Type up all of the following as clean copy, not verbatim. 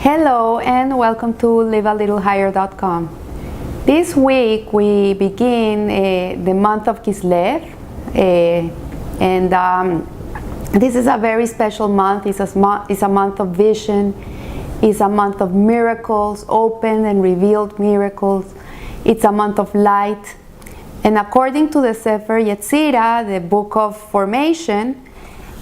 Hello and welcome to livealittlehigher.com. This week we begin the month of Kislev, and this is a very special month. It's a month of vision. It's a month of miracles, open and revealed miracles. It's a month of light. And according to the Sefer Yetzirah, the book of formation,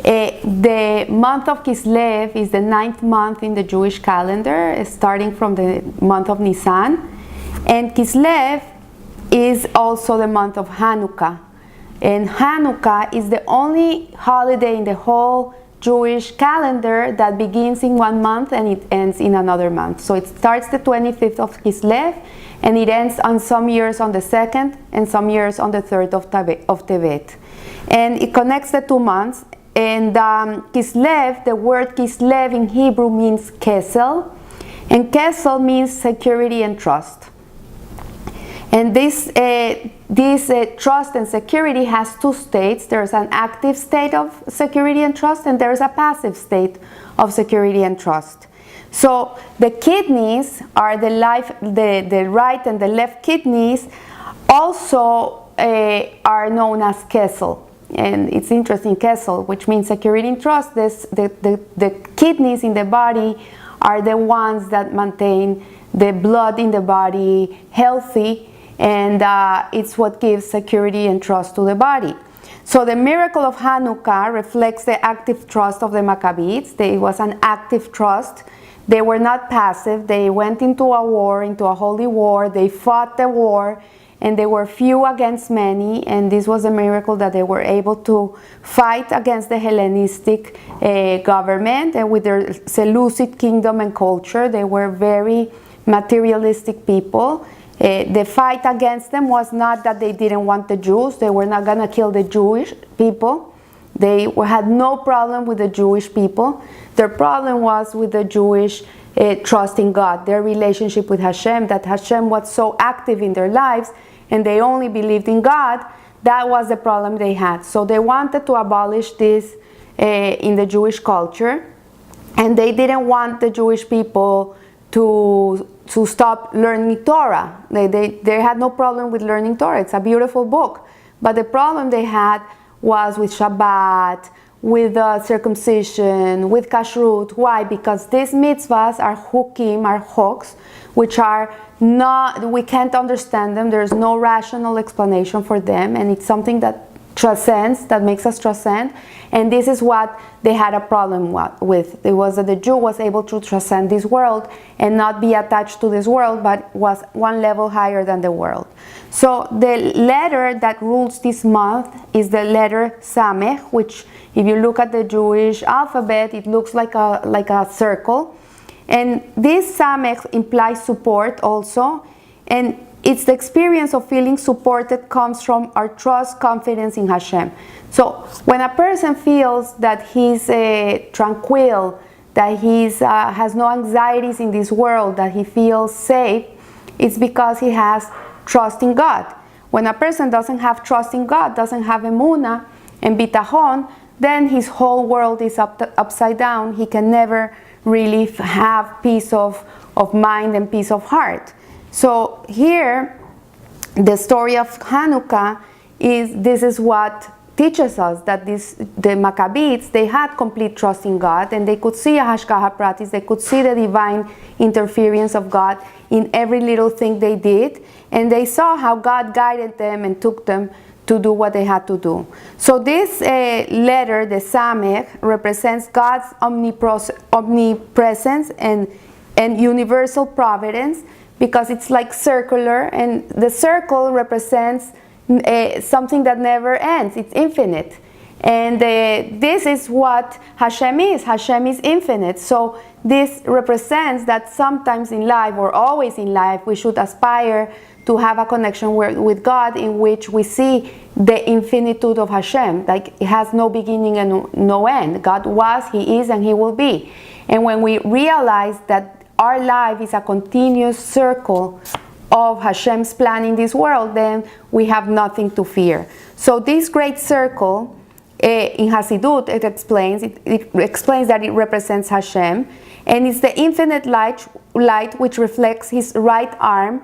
the month of Kislev is the 9th month in the Jewish calendar, starting from the month of Nisan. And Kislev is also the month of Hanukkah. And Hanukkah is the only holiday in the whole Jewish calendar that begins in one month and it ends in another month. So it starts the 25th of Kislev and it ends on some years on the 2nd and some years on the 3rd of Tevet. And it connects the 2 months. And Kislev, the word Kislev in Hebrew means Kesel, and Kesel means security and trust. And this trust and security has two states. There's an active state of security and trust, and there's a passive state of security and trust. So the kidneys are the right and the left kidneys also are known as Kesel. And it's interesting, Kesel, which means security and trust. The kidneys in the body are the ones that maintain the blood in the body healthy, and it's what gives security and trust to the body. So the miracle of Hanukkah reflects the active trust of the Maccabees. It was an active trust. They were not passive. They went into a war, into a holy war. They fought the war. And they were few against many, and this was a miracle that they were able to fight against the Hellenistic government, and with their Seleucid kingdom and culture. They were very materialistic people. The fight against them was not that they didn't want the Jews. They were not going to kill the Jewish people. They had no problem with the Jewish people. Their problem was with the Jewish trust in God, their relationship with Hashem, that Hashem was so active in their lives and they only believed in God. That was the problem they had. So they wanted to abolish this in the Jewish culture, and they didn't want the Jewish people to stop learning Torah. They had no problem with learning Torah. It's a beautiful book. But the problem they had was with Shabbat, with circumcision, with kashrut. Why? Because these mitzvahs are hukim, are hoks, which are not, we can't understand them. There's no rational explanation for them, and it's something that transcends, that makes us transcend. And this is what they had a problem with. It was that the Jew was able to transcend this world and not be attached to this world, but was one level higher than the world. So the letter that rules this month is the letter Samech, which if you look at the Jewish alphabet, it looks like a circle. And this Samech implies support also. And it's the experience of feeling supported comes from our trust, confidence in Hashem. So when a person feels that he's tranquil, that he has no anxieties in this world, that he feels safe, it's because he has trust in God. When a person doesn't have trust in God, doesn't have emunah and bitachon, then his whole world is upside down. He can never really have peace of mind and peace of heart. So here, the story of Hanukkah this is what teaches us that the Maccabees, they had complete trust in God, and they could see a hashgacha pratis, they could see the divine interference of God in every little thing they did, and they saw how God guided them and took them to do what they had to do. So this letter, the Samech, represents God's omnipresence and universal providence, because it's like circular, and the circle represents something that never ends. It's infinite. And this is what Hashem is. Hashem is infinite. So this represents that sometimes in life, or always in life, we should aspire to have a connection with God in which we see the infinitude of Hashem. Like it has no beginning and no end. God was, He is, and He will be. And when we realize that our life is a continuous circle of Hashem's plan in this world, then we have nothing to fear. So this great circle In Hasidut, it explains that it represents Hashem, and it's the infinite light which reflects his right arm,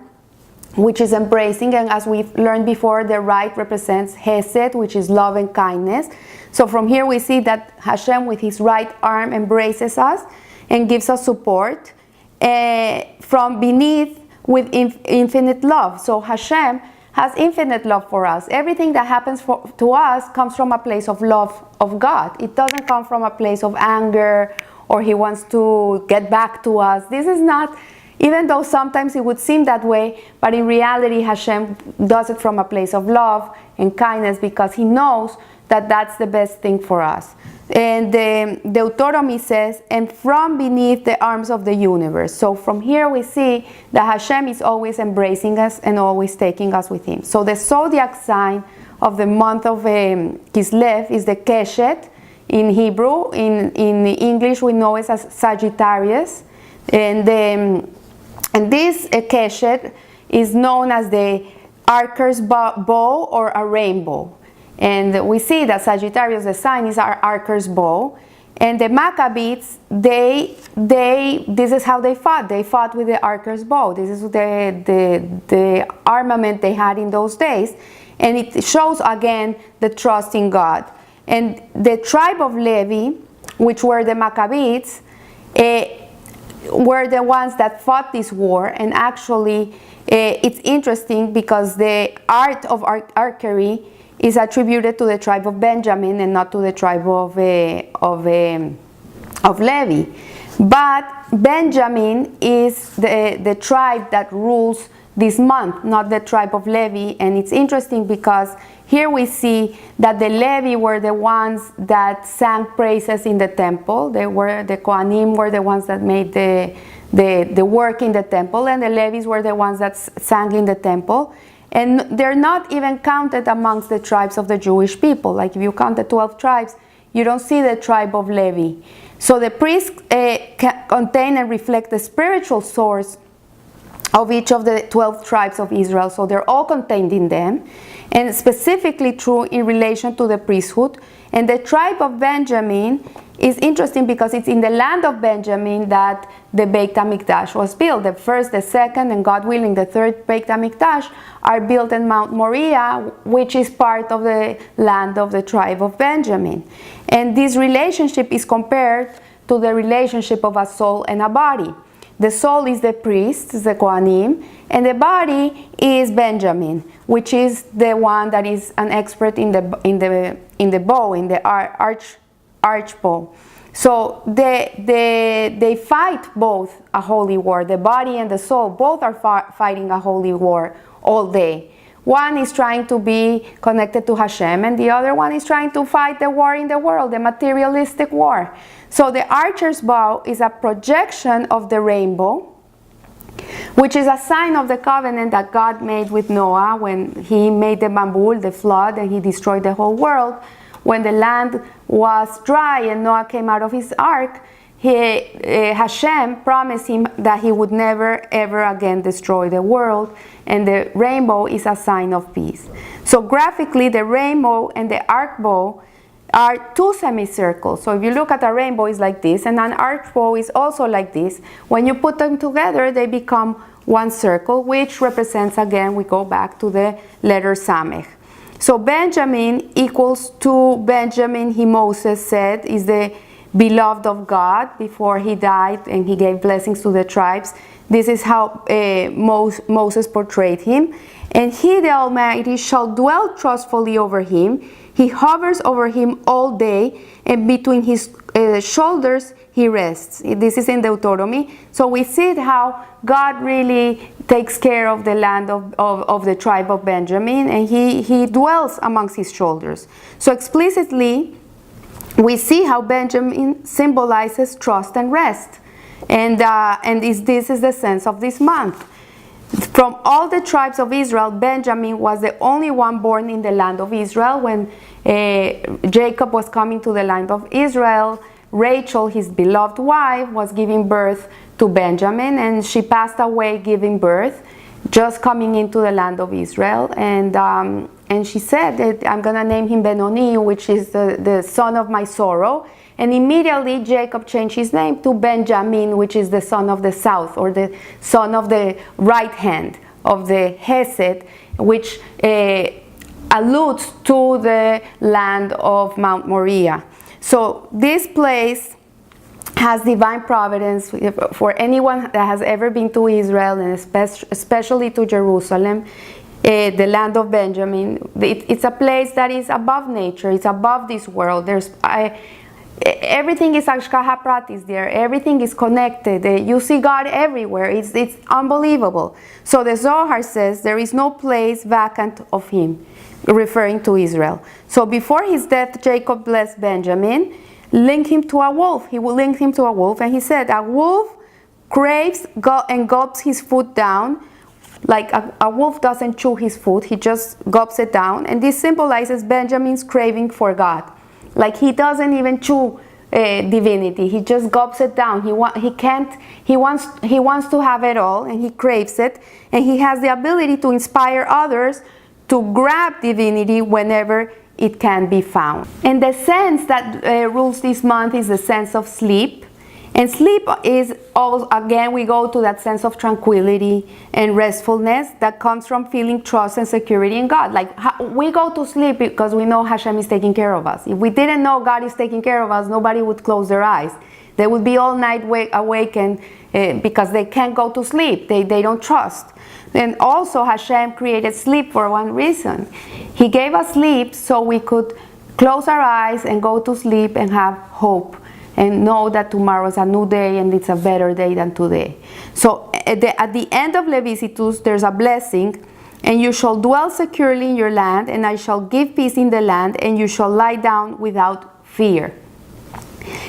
which is embracing, and as we've learned before, the right represents Hesed, which is love and kindness. So from here we see that Hashem with his right arm embraces us and gives us support from beneath with infinite love. So Hashem has infinite love for us. Everything that happens to us comes from a place of love of God. It doesn't come from a place of anger or he wants to get back to us. This is not, even though sometimes it would seem that way, but in reality Hashem does it from a place of love and kindness because he knows that that's the best thing for us. And Deuteronomy says, and from beneath the arms of the universe. So from here we see that Hashem is always embracing us and always taking us with him. So the zodiac sign of the month of Kislev is the Keshet in Hebrew. In English we know it as Sagittarius. And this Keshet is known as the archer's bow or a rainbow. And we see that Sagittarius, the sign, is our archer's bow. And the Maccabees, this is how they fought. They fought with the archer's bow. This is the armament they had in those days. And it shows, again, the trust in God. And the tribe of Levi, which were the Maccabees, were the ones that fought this war. And actually, it's interesting because the art of archery is attributed to the tribe of Benjamin and not to the tribe of Levi. But Benjamin is the tribe that rules this month, not the tribe of Levi. And it's interesting because here we see that the Levi were the ones that sang praises in the temple. The Kohanim were the ones that made the work in the temple, and the Levites were the ones that sang in the temple. And they're not even counted amongst the tribes of the Jewish people. Like if you count the 12 tribes, you don't see the tribe of Levi. So the priests contain and reflect the spiritual source of each of the 12 tribes of Israel. So they're all contained in them. And specifically true in relation to the priesthood. And the tribe of Benjamin is interesting because it's in the land of Benjamin that the Beit HaMikdash was built. The first, the second, and God willing, the third Beit HaMikdash are built in Mount Moriah, which is part of the land of the tribe of Benjamin. And this relationship is compared to the relationship of a soul and a body. The soul is the priest, the Kohanim, and the body is Benjamin, which is the one that is an expert in the bow, in the arch bow. So they fight both a holy war. The body and the soul both are fighting a holy war all day. One is trying to be connected to Hashem, and the other one is trying to fight the war in the world, the materialistic war. So the archer's bow is a projection of the rainbow, which is a sign of the covenant that God made with Noah when he made the Mambul, the flood, and he destroyed the whole world. When the land was dry and Noah came out of his ark, Hashem promised him that he would never ever again destroy the world, and the rainbow is a sign of peace. So graphically, the rainbow and the arc bow are two semicircles. So if you look at a rainbow, it's like this, and an arc bow is also like this. When you put them together, they become one circle, which represents, again, we go back to the letter Samech. So Benjamin equals to Benjamin, Moses said, is the beloved of God before he died and he gave blessings to the tribes. This is how Moses portrayed him. And he, the Almighty, shall dwell trustfully over him. He hovers over him all day, and between his shoulders he rests. This is in Deuteronomy. So we see how God really takes care of the land of the tribe of Benjamin, and he dwells amongst his shoulders. So explicitly, we see how Benjamin symbolizes trust and rest. And this is the sense of this month. From all the tribes of Israel, Benjamin was the only one born in the land of Israel. When Jacob was coming to the land of Israel, Rachel, his beloved wife, was giving birth to Benjamin, and she passed away giving birth, just coming into the land of Israel. And And she said that I'm going to name him Benoni, which is the son of my sorrow. And immediately Jacob changed his name to Benjamin, which is the son of the south, or the son of the right hand of the Hesed, which alludes to the land of Mount Moriah. So this place has divine providence for anyone that has ever been to Israel, and especially to Jerusalem, the land of Benjamin. It's a place that is above nature. It's above this world. Everything is Hashgacha Pratis there. Everything is connected. You see God everywhere. It's unbelievable. So the Zohar says there is no place vacant of him, referring to Israel. So before his death, Jacob blessed Benjamin, linked him to a wolf. He will link him to a wolf, and he said, a wolf craves and gulps his food down. Like a wolf doesn't chew his food, he just gulps it down. And this symbolizes Benjamin's craving for God. Like he doesn't even chew divinity, he just gulps it down. He wants to have it all, and he craves it, and he has the ability to inspire others to grab divinity whenever it can be found. And the sense that rules this month is the sense of sleep. And sleep is, again, we go to that sense of tranquility and restfulness that comes from feeling trust and security in God. Like we go to sleep because we know Hashem is taking care of us. If we didn't know God is taking care of us, nobody would close their eyes. They would be all night awakened because they can't go to sleep. They don't trust. And also Hashem created sleep for one reason. He gave us sleep so we could close our eyes and go to sleep and have hope and know that tomorrow is a new day and it's a better day than today. So at the end of Leviticus, there's a blessing, and you shall dwell securely in your land, and I shall give peace in the land, and you shall lie down without fear.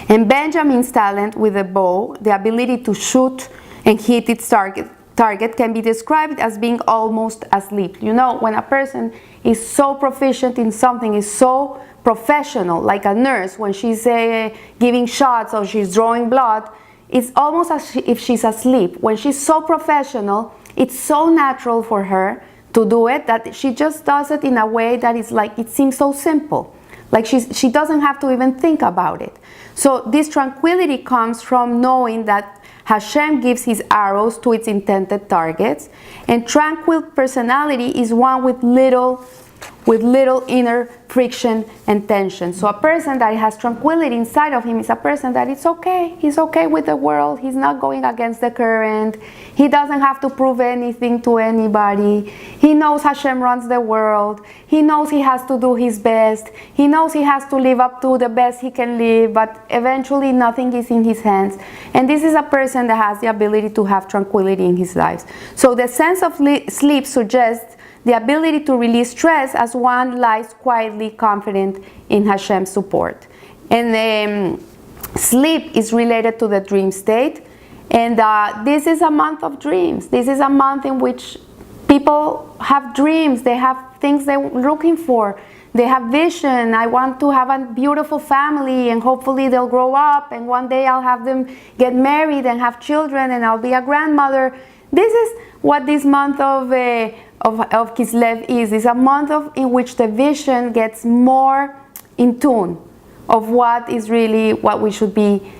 And Benjamin's talent with the bow, the ability to shoot and hit its target can be described as being almost asleep. You know, when a person is so proficient in something, is so professional, like a nurse, when she's giving shots or she's drawing blood, it's almost as if she's asleep. When she's so professional, it's so natural for her to do it that she just does it in a way that is like, it seems so simple. Like she doesn't have to even think about it. So this tranquility comes from knowing that Hashem gives his arrows to its intended targets, and tranquil personality is one with little inner friction and tension. So a person that has tranquility inside of him is a person that it's okay. He's okay with the world. He's not going against the current. He doesn't have to prove anything to anybody. He knows Hashem runs the world. He knows he has to do his best. He knows he has to live up to the best he can live, but eventually nothing is in his hands. And this is a person that has the ability to have tranquility in his life. So the sense of sleep suggests the ability to release stress as one lies quietly confident in Hashem's support. And sleep is related to the dream state. And this is a month of dreams. This is a month in which people have dreams. They have things they're looking for. They have vision. I want to have a beautiful family, and hopefully they'll grow up, and one day I'll have them get married and have children, and I'll be a grandmother. This is what this month of Kislev is. It's a month in which the vision gets more in tune of what is really what we should be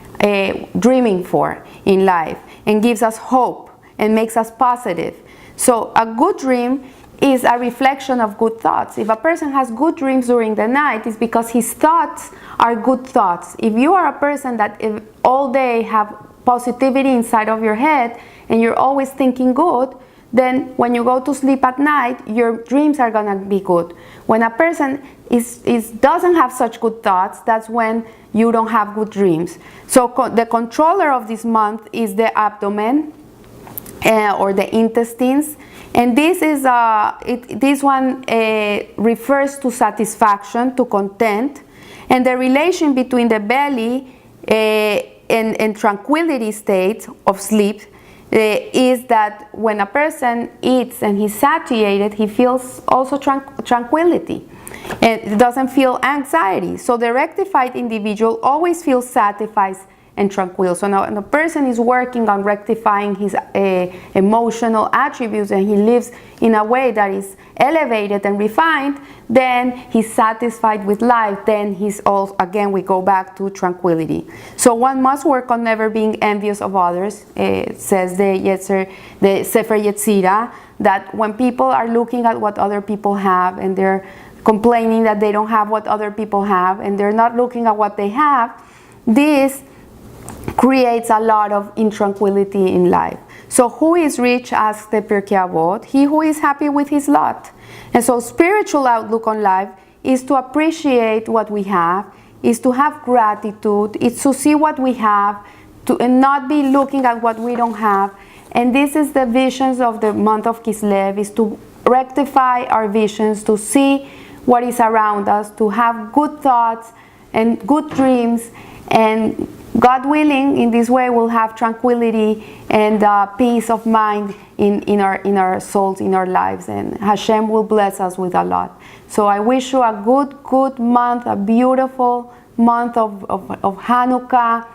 dreaming for in life, and gives us hope and makes us positive. So a good dream is a reflection of good thoughts. If a person has good dreams during the night, it's because his thoughts are good thoughts. If you are a person that all day have positivity inside of your head and you're always thinking good, then when you go to sleep at night, your dreams are gonna be good. When a person doesn't have such good thoughts, that's when you don't have good dreams. So the controller of this month is the abdomen or the intestines, and this is this one refers to satisfaction, to content, and the relation between the belly and tranquility state of sleep is that when a person eats and he's satiated, he feels also tranquility. It doesn't feel anxiety. So the rectified individual always feels satisfied and tranquil. So now the person is working on rectifying his emotional attributes, and he lives in a way that is elevated and refined, then he's satisfied with life. Then he's all, again, we go back to tranquility. So one must work on never being envious of others. It says the Sefer Yetzirah, that when people are looking at what other people have and they're complaining that they don't have what other people have, and they're not looking at what they have, this creates a lot of intranquility in life. So who is rich, asks the Pirkei Avot? He who is happy with his lot. And so spiritual outlook on life is to appreciate what we have, is to have gratitude, it's to see what we have, and not be looking at what we don't have. And this is the visions of the month of Kislev, is to rectify our visions, to see what is around us, to have good thoughts and good dreams, and God willing, in this way we'll have tranquility and peace of mind in our souls, in our lives, and Hashem will bless us with a lot. So I wish you a good month, a beautiful month of Hanukkah.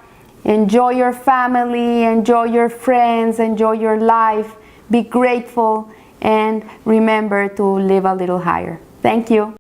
Enjoy your family, enjoy your friends, enjoy your life, be grateful, and remember to live a little higher. Thank you.